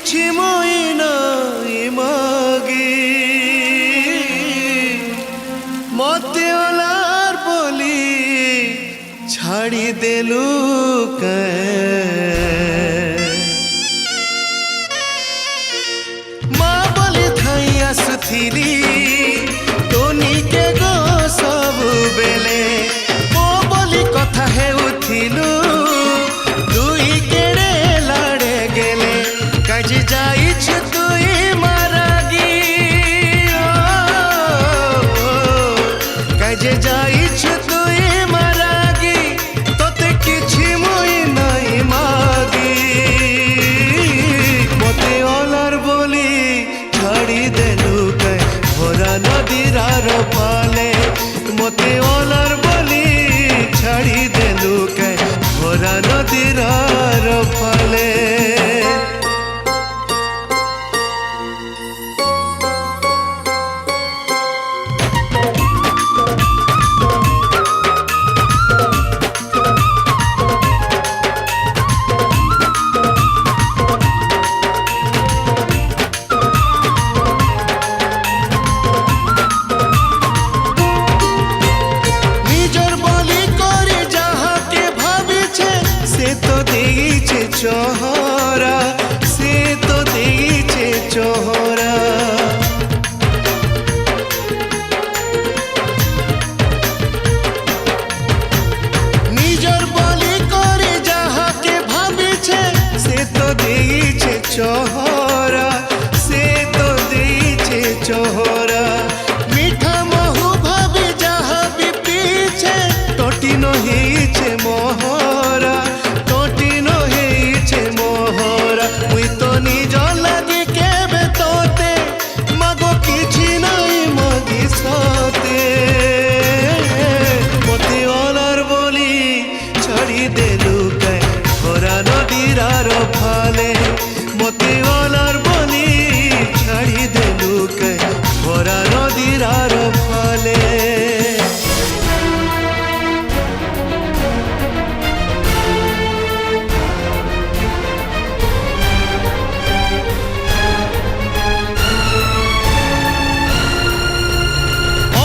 କିଛି মই নাই মাগি মতে ওলার বলি ছাড়ি দেলু মা বলি ধাই আসুথিলি তোনিকে গো সবু বেলে মো বলি কথা হেউথিলু দুই কেড়ে লাড়ে গেলে কাজে যাইছ তুই মারাগি কাজে যাইছ তুই মারাগি তোতে কিছু মই নাই মাগি মতে অলার বলি ছাড়ি দেলু কে ভরা নদীর আর পালে মতে অলার বলি ছাড়ি দেলু কে ভরা নদীর আর পালে चोहरा से तो दीचे चोहरा निजर बलि करे जहा के भाबिछे से तो दीचे चोहरा से तो दीचे चोहरा मीठा महु भाबी जहा भी पीछे टोटी न हेछे मोहरा মতে ওলার বলি ছাড়ি দেলু কে ভরা নদীর আর ফালে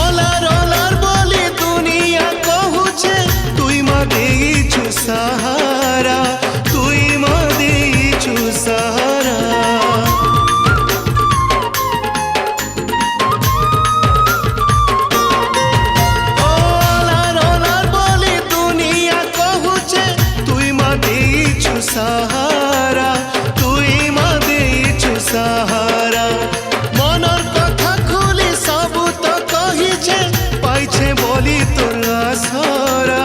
ওলার ওলার বলি দুনিয়া কহুছে তুই মা দেইছু সাহারা তুই মা দেইছু সাহারা ওলার ওলার বলি দুনিয়া কহুছে তুই মা দেইছু সাহারা তুই মা দেইছু সাহারা মনর কথা খুলি সবু তো কহিছে পাইছে বলি তোর আশরা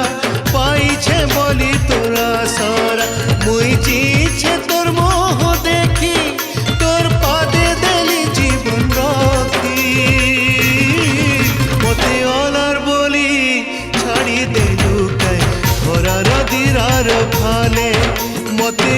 পাইছে বলি তোর আশরা মুই জিছে তোর মোহ দেখি তোর পাদে দেলি জীবন রখি মতে অলার বলি ছাড়ি দেলু কে ভরা নদীর আর ফালে মতে